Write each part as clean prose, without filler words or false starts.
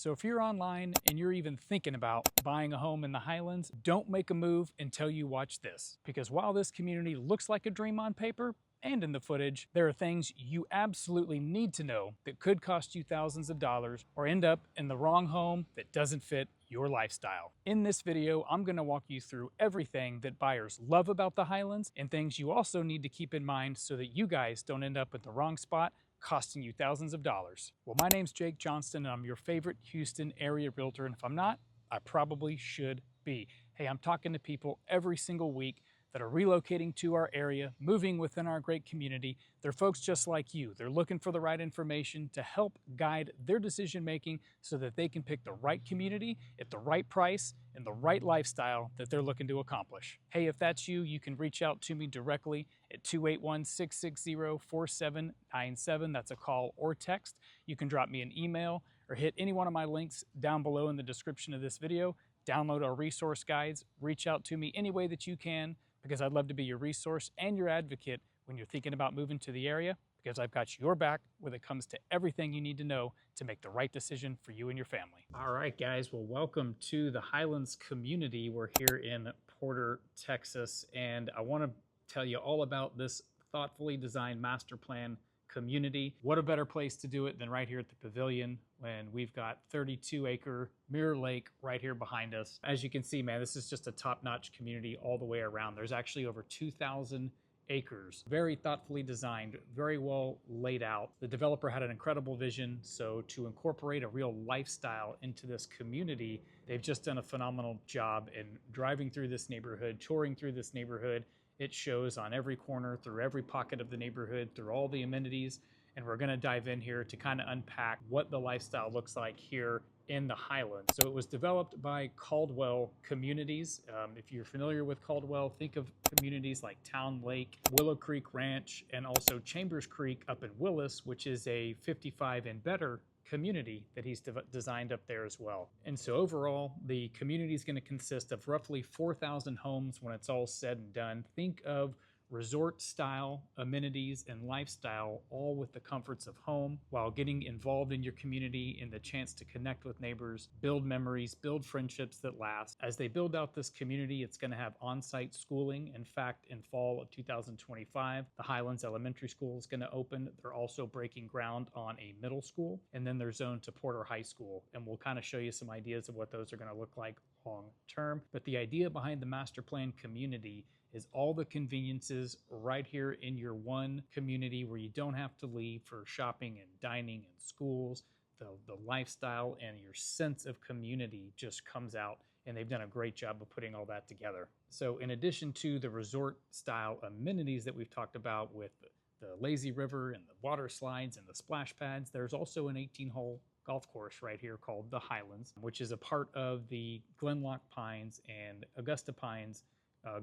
So if you're online and you're even thinking about buying a home in the Highlands, don't make a move until you watch this. Because while this community looks like a dream on paper and in the footage, there are things you absolutely need to know that could cost you thousands of dollars or end up in the wrong home that doesn't fit your lifestyle. In this video, I'm going to walk you through everything that buyers love about the Highlands and things you also need to keep in mind so that you guys don't end up at the wrong spot costing you thousands of dollars. Well, my name's Jake Johnston, and I'm your favorite Houston area realtor, and if I'm not, I probably should be. Hey, I'm talking to people every single week that are relocating to our area, moving within our great community. They're folks just like you. They're looking for the right information to help guide their decision making so that they can pick the right community at the right price and the right lifestyle that they're looking to accomplish. Hey, if that's you, you can reach out to me directly at 281-660-4797. That's a call or text. You can drop me an email or hit any one of my links down below in the description of this video. Download our resource guides. Reach out to me any way that you can, because I'd love to be your resource and your advocate when you're thinking about moving to the area, because I've got your back when it comes to everything you need to know to make the right decision for you and your family. All right, guys, well, welcome to the Highlands community. We're here in Porter, Texas, and I want to tell you all about this thoughtfully designed master plan community. What a better place to do it than right here at the pavilion when we've got 32-acre Mirror Lake right here behind us. As you can see, man, this is just a top-notch community all the way around. There's actually over 2,000 acres. Very thoughtfully designed, very well laid out. The developer had an incredible vision, so to incorporate a real lifestyle into this community, they've just done a phenomenal job in driving through this neighborhood, touring through this neighborhood. It shows on every corner, through every pocket of the neighborhood, through all the amenities. And we're going to dive in here to kind of unpack what the lifestyle looks like here in the Highlands. So it was developed by Caldwell Communities. If you're familiar with Caldwell, think of communities like Town Lake, Willow Creek Ranch, and also Chambers Creek up in Willis, which is a 55 and better community that he's designed up there as well. And so overall, the community is going to consist of roughly 4,000 homes when it's all said and done. Think of resort style amenities and lifestyle, all with the comforts of home, while getting involved in your community and the chance to connect with neighbors, build memories, build friendships that last. As they build out this community, it's going to have on-site schooling. In fact, in fall of 2025, the Highlands Elementary School is going to open. They're also breaking ground on a middle school, and then they're zoned to Porter High School. And we'll kind of show you some ideas of what those are going to look like long term. But the idea behind the master plan community is all the conveniences right here in your one community where you don't have to leave for shopping and dining and schools. The lifestyle and your sense of community just comes out, and they've done a great job of putting all that together. So in addition to the resort style amenities that we've talked about with the lazy river and the water slides and the splash pads, there's also an 18-hole golf course right here called the Highlands, which is a part of the Glenlock Pines and Augusta Pines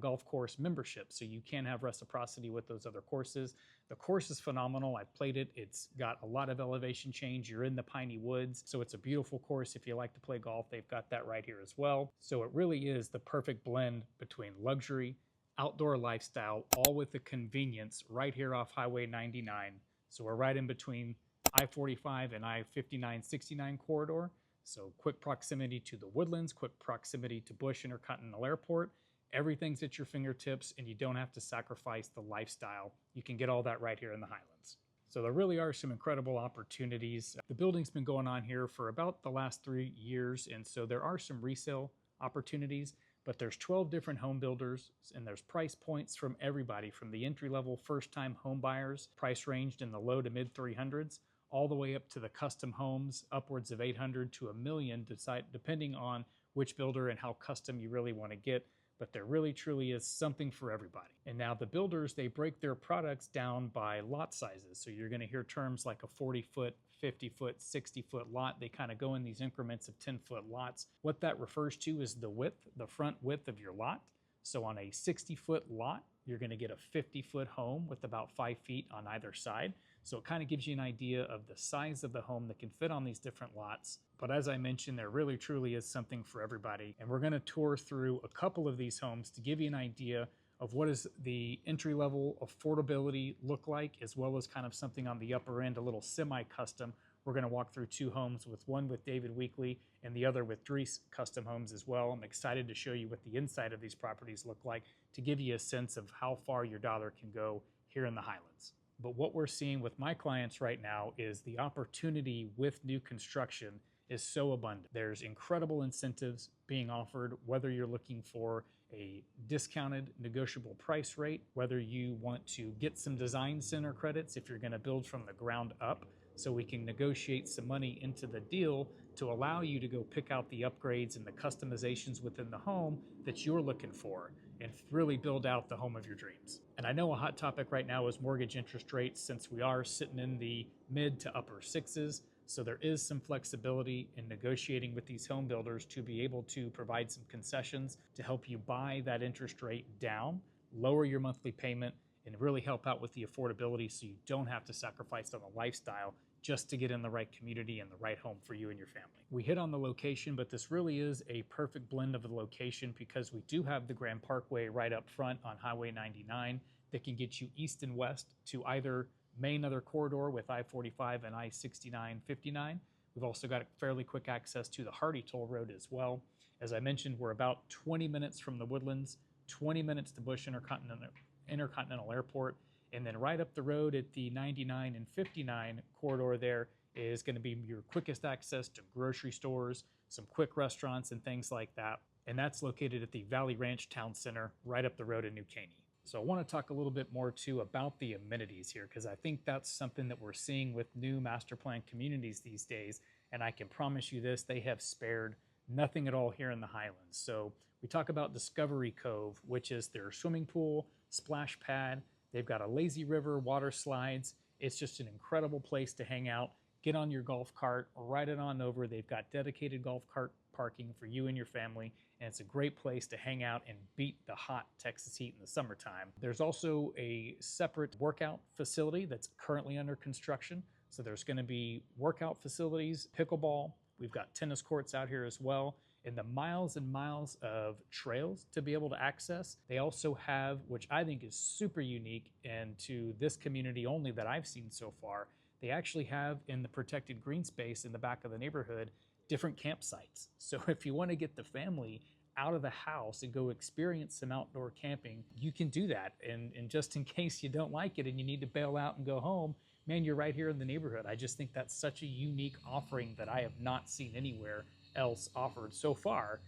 golf course membership. So you can have reciprocity with those other courses. The course is phenomenal. I played it. It's got a lot of elevation change. You're in the piney woods. So it's a beautiful course. If you like to play golf, they've got that right here as well. So it really is the perfect blend between luxury, outdoor lifestyle, all with the convenience right here off Highway 99. So we're right in between I-45 and I-59-69 corridor. So quick proximity to the Woodlands, quick proximity to Bush Intercontinental Airport. Everything's at your fingertips, and you don't have to sacrifice the lifestyle. You can get all that right here in the Highlands. So there really are some incredible opportunities. The building's been going on here for about the last 3 years, and so there are some resale opportunities, but there's 12 different home builders, and there's price points from everybody, from the entry-level first-time home buyers, price ranged in the low to mid-300s, all the way up to the custom homes, upwards of 800 to $1 million, depending on which builder and how custom you really want to get. But there really truly is something for everybody. And now the builders, they break their products down by lot sizes. So you're going to hear terms like a 40-foot, 50-foot, 60-foot lot. They kind of go in these increments of 10-foot lots. What that refers to is the width, the front width of your lot. So on a 60-foot lot, you're going to get a 50-foot home with about 5 feet on either side. So it kind of gives you an idea of the size of the home that can fit on these different lots. But as I mentioned, there really truly is something for everybody. And we're going to tour through a couple of these homes to give you an idea of what does the entry-level affordability look like, as well as kind of something on the upper end, a little semi-custom, We're going to walk through 2 homes, with one with David Weekley and the other with Drees Custom Homes as well. I'm excited to show you what the inside of these properties look like to give you a sense of how far your dollar can go here in the Highlands. But what we're seeing with my clients right now is the opportunity with new construction is so abundant. There's incredible incentives being offered, whether you're looking for a discounted negotiable price rate, whether you want to get some design center credits if you're going to build from the ground up, so we can negotiate some money into the deal to allow you to go pick out the upgrades and the customizations within the home that you're looking for and really build out the home of your dreams. And I know a hot topic right now is mortgage interest rates, since we are sitting in the mid to upper 6s. So there is some flexibility in negotiating with these home builders to be able to provide some concessions to help you buy that interest rate down, lower your monthly payment, and really help out with the affordability so you don't have to sacrifice on the lifestyle just to get in the right community and the right home for you and your family. We hit on the location, but this really is a perfect blend of the location because we do have the Grand Parkway right up front on Highway 99 that can get you east and west to either main other corridor with I-45 and I-69-59. We've also got fairly quick access to the Hardy Toll Road as well. As I mentioned, we're about 20 minutes from the Woodlands, 20 minutes to Bush Intercontinental Airport, and then right up the road at the 99 and 59 corridor there is going to be your quickest access to grocery stores, some quick restaurants and things like that. And that's located at the Valley Ranch Town Center right up the road in New Caney. So I want to talk a little bit more too about the amenities here, because I think that's something that we're seeing with new master plan communities these days. And I can promise you this, they have spared nothing at all here in the Highlands. So we talk about Discovery Cove, which is their swimming pool, splash pad. They've got a lazy river, water slides. It's just an incredible place to hang out. Get on your golf cart, ride it on over. They've got dedicated golf cart parking for you and your family, and it's a great place to hang out and beat the hot Texas heat in the summertime. There's also a separate workout facility that's currently under construction. So there's going to be workout facilities, pickleball. We've got tennis courts out here as well, and the miles and miles of trails to be able to access. They also have, which I think is super unique and to this community only that I've seen so far, they actually have in the protected green space in the back of the neighborhood different campsites. So if you want to get the family out of the house and go experience some outdoor camping, you can do that. And just in case you don't like it and you need to bail out and go home, man, you're right here in the neighborhood. I just think that's such a unique offering that I have not seen anywhere else offered so far.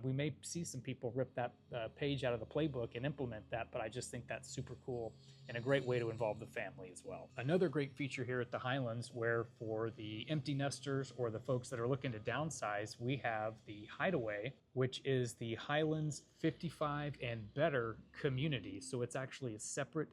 We may see some people rip that page out of the playbook and implement that, but I just think that's super cool and a great way to involve the family as well. Another great feature here at the Highlands, where for the empty nesters or the folks that are looking to downsize, we have the Hideaway, which is the Highlands 55 and better community. So it's actually a separate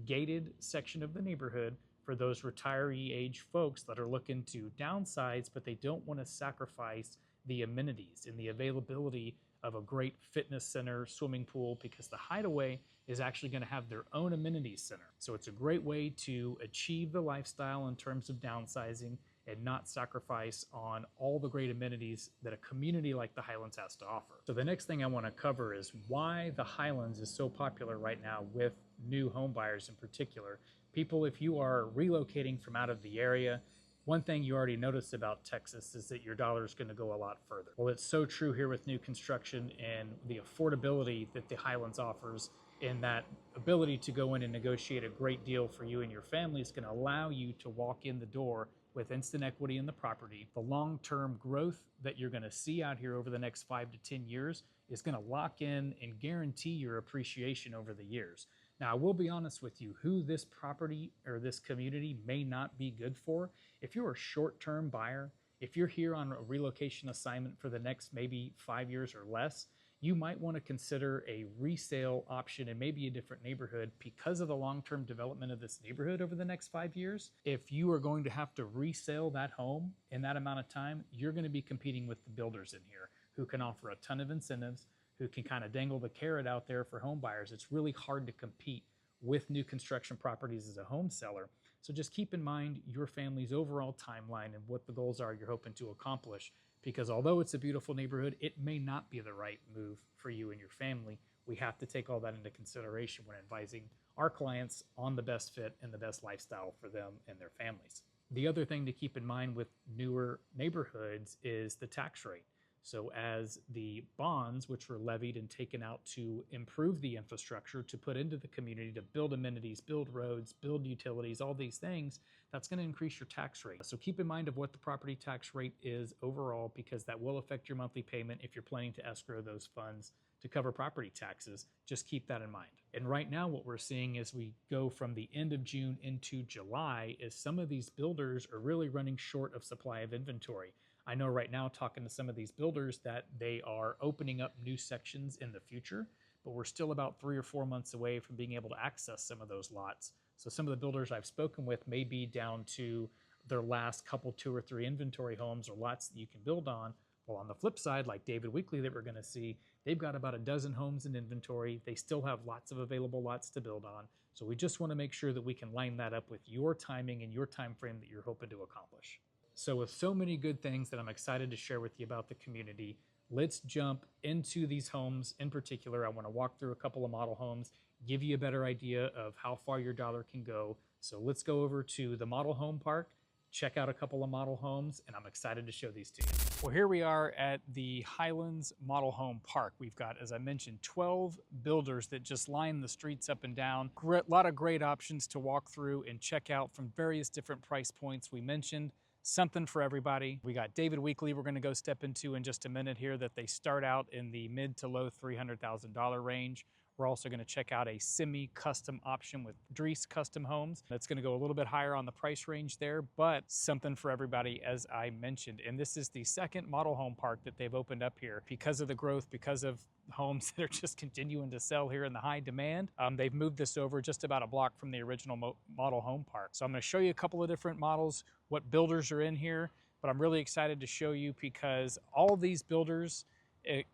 gated section of the neighborhood for those retiree age folks that are looking to downsize, but they don't want to sacrifice the amenities and the availability of a great fitness center, swimming pool, because the Hideaway is actually going to have their own amenities center. So it's a great way to achieve the lifestyle in terms of downsizing and not sacrifice on all the great amenities that a community like the Highlands has to offer. So the next thing I want to cover is why the Highlands is so popular right now with new home buyers in particular. People, if you are relocating from out of the area, one thing you already noticed about Texas is that your dollar is going to go a lot further. Well, it's so true here with new construction and the affordability that the Highlands offers, and that ability to go in and negotiate a great deal for you and your family is going to allow you to walk in the door with instant equity in the property. The long-term growth that you're going to see out here over the next 5 to 10 years is going to lock in and guarantee your appreciation over the years. Now, I will be honest with you, who this property or this community may not be good for. If you're a short-term buyer, if you're here on a relocation assignment for the next maybe 5 years or less, you might want to consider a resale option in maybe a different neighborhood because of the long-term development of this neighborhood over the next 5 years. If you are going to have to resell that home in that amount of time, you're going to be competing with the builders in here who can offer a ton of incentives, who can kind of dangle the carrot out there for home buyers. It's really hard to compete with new construction properties as a home seller. So just keep in mind your family's overall timeline and what the goals are you're hoping to accomplish, because although it's a beautiful neighborhood, it may not be the right move for you and your family. We have to take all that into consideration when advising our clients on the best fit and the best lifestyle for them and their families. The other thing to keep in mind with newer neighborhoods is the tax rate. So as the bonds, which were levied and taken out to improve the infrastructure, to put into the community, to build amenities, build roads, build utilities, all these things, that's going to increase your tax rate. So keep in mind of what the property tax rate is overall, because that will affect your monthly payment if you're planning to escrow those funds to cover property taxes. Just keep that in mind. And right now what we're seeing as we go from the end of June into July is some of these builders are really running short of supply of inventory. I know right now, talking to some of these builders, that they are opening up new sections in the future, but we're still about 3 or 4 months away from being able to access some of those lots. So some of the builders I've spoken with may be down to their last couple, 2 or 3 inventory homes or lots that you can build on. Well, on the flip side, like David Weekley that we're going to see, they've got about a dozen homes in inventory. They still have lots of available lots to build on. So we just want to make sure that we can line that up with your timing and your time frame that you're hoping to accomplish. So with so many good things that I'm excited to share with you about the community, let's jump into these homes in particular. I want to walk through a couple of model homes, give you a better idea of how far your dollar can go. So let's go over to the model home park, check out a couple of model homes, and I'm excited to show these to you. Well, here we are at the Highlands Model Home Park. We've got, as I mentioned, 12 builders that just line the streets up and down. A lot of great options to walk through and check out from various different price points. We mentioned something for everybody. We got David Weekley we're going to go step into in just a minute here, that they start out in the mid to low $300,000 range. We're also going to check out a semi-custom option with Drees Custom Homes. That's going to go a little bit higher on the price range there, but something for everybody, as I mentioned. And this is the second model home park that they've opened up here because of the growth, because of homes that are just continuing to sell here in the high demand. They've moved this over just about a block from the original model home park. So I'm going to show you a couple of different models, what builders are in here, but I'm really excited to show you because all of these builders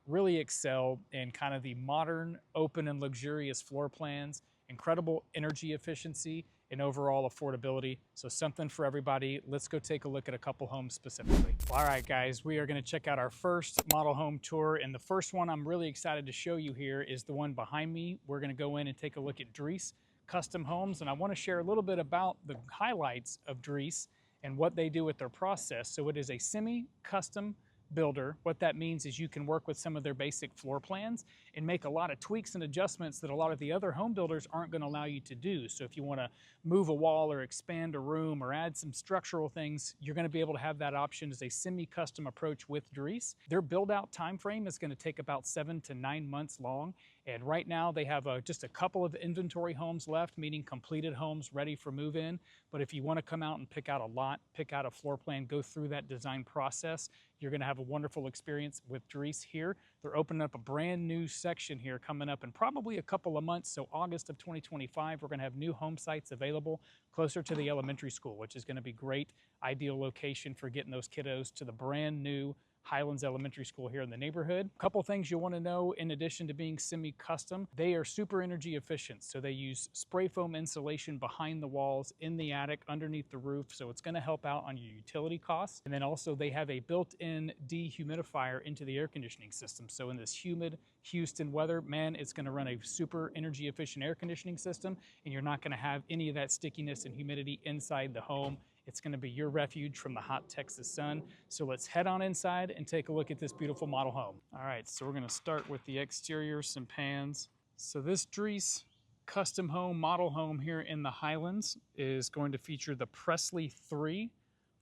really excel in kind of the modern, open, and luxurious floor plans, incredible energy efficiency, and overall affordability. So something for everybody. Let's go take a look at a couple homes specifically. All right, guys, we are going to check out our first model home tour. And the first one I'm really excited to show you here is the one behind me. We're going to go in and take a look at Drees Custom Homes. And I want to share a little bit about the highlights of Drees and what they do with their process. So it is a semi-custom builder. What that means is you can work with some of their basic floor plans and make a lot of tweaks and adjustments that a lot of the other home builders aren't going to allow you to do. So if you want to move a wall or expand a room or add some structural things, you're going to be able to have that option as a semi-custom approach with Drees. Their build-out time frame is going to take about 7 to 9 months long. And right now they have just a couple of inventory homes left, meaning completed homes ready for move-in. But if you want to come out and pick out a lot, pick out a floor plan, go through that design process, you're going to have a wonderful experience with Drees here. They're opening up a brand new section here coming up in probably a couple of months. So August of 2025, we're going to have new home sites available closer to the elementary school, which is going to be great, ideal location for getting those kiddos to the brand new Highlands Elementary School here in the neighborhood. A couple things you want to know in addition to being semi-custom, they are super energy efficient. So they use spray foam insulation behind the walls, in the attic, underneath the roof. So it's going to help out on your utility costs. And then also they have a built-in dehumidifier into the air conditioning system. So in this humid Houston weather, man, it's going to run a super energy efficient air conditioning system, and you're not going to have any of that stickiness and humidity inside the home. It's going to be your refuge from the hot Texas sun. So let's head on inside and take a look at this beautiful model home. All right, so we're going to start with the exterior, some pans. So this Drees custom home, model home here in the Highlands is going to feature the Presley 3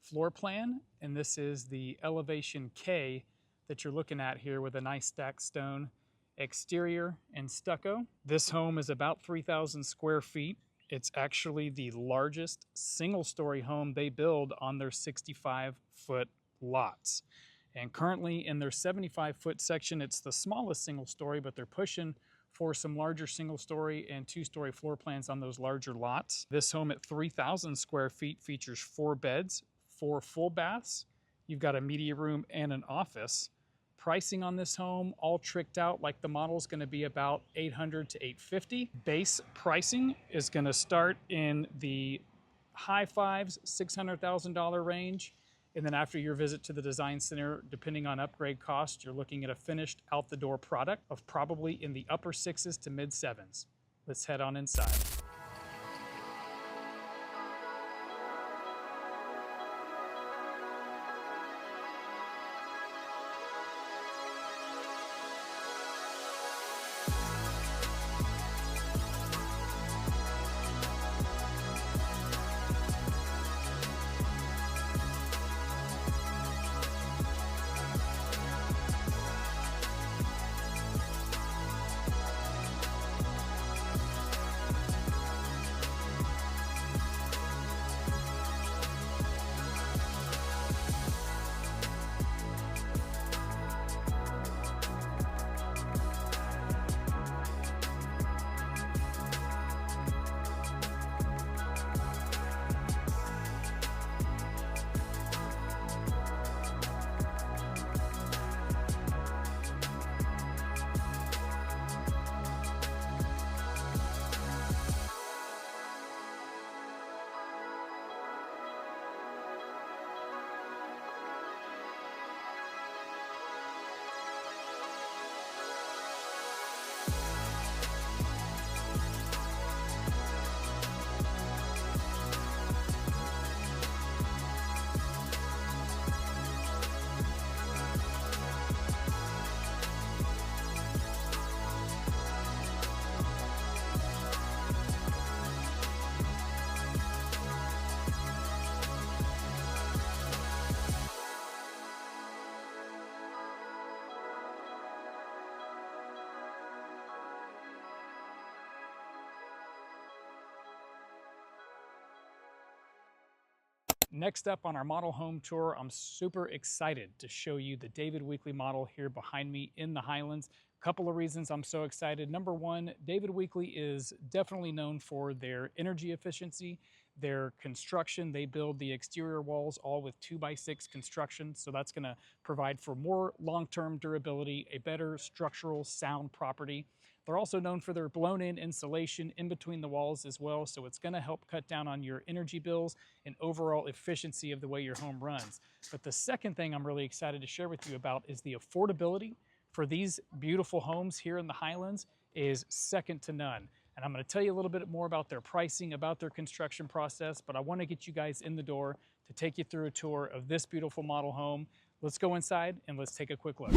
floor plan. And this is the elevation K that you're looking at here with a nice stacked stone exterior and stucco. This home is about 3,000 square feet. It's actually the largest single-story home they build on their 65-foot lots. And currently in their 75-foot section, it's the smallest single-story, but they're pushing for some larger single-story and two-story floor plans on those larger lots. This home at 3,000 square feet features 4 beds, 4 full baths. You've got a media room and an office. Pricing on this home, all tricked out like the model, is going to be about $800 to $850. Base pricing is going to start in the high fives, $600,000 range. And then after your visit to the design center, depending on upgrade cost, you're looking at a finished out the door product of probably in the upper 6s to mid 7s. Let's head on inside. Next up on our model home tour, I'm super excited to show you the David Weekley model here behind me in the Highlands. A couple of reasons I'm so excited. Number one, David Weekley is definitely known for their energy efficiency, their construction. They build the exterior walls all with 2x6 construction, so that's going to provide for more long-term durability, a better structural sound property. They're also known for their blown-in insulation in between the walls as well, so it's going to help cut down on your energy bills and overall efficiency of the way your home runs. But the second thing I'm really excited to share with you about is the affordability for these beautiful homes here in the Highlands is second to none. And I'm going to tell you a little bit more about their pricing, about their construction process, but I want to get you guys in the door to take you through a tour of this beautiful model home. Let's go inside and let's take a quick look.